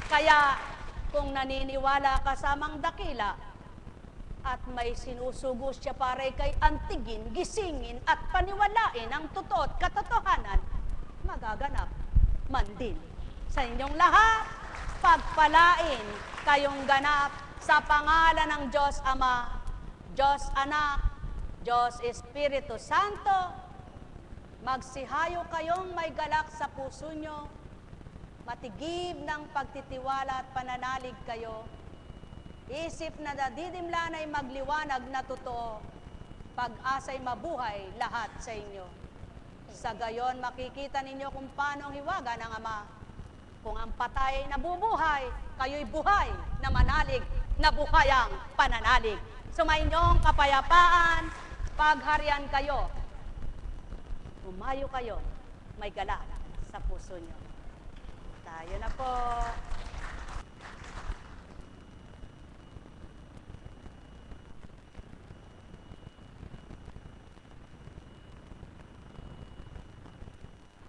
Kaya kung naniniwala ka sa amang dakila at may sinusugo siya para kay antigin, gisingin at paniwalain ang totoo at katotohanan, magaganap man din sa inyong lahat. Pagpalain kayong ganap sa pangalan ng Diyos Ama, Diyos Anak, Diyos Espiritu Santo. Magsihayo kayong may galak sa puso nyo, matigib ng pagtitiwala at pananalig kayo, isip na nadidimlan ay magliwanag na totoo, pag-asa'y mabuhay lahat sa inyo. Sa gayon, makikita ninyo kung paano ang hiwaga ng Ama. Kung ang patay ay nabubuhay, kayo'y buhay na manalig, na buhayang pananalig. Sumainyong kapayapaan, pagharian kayo. Umayo kayo, may galak sa puso nyo. Tayo na po.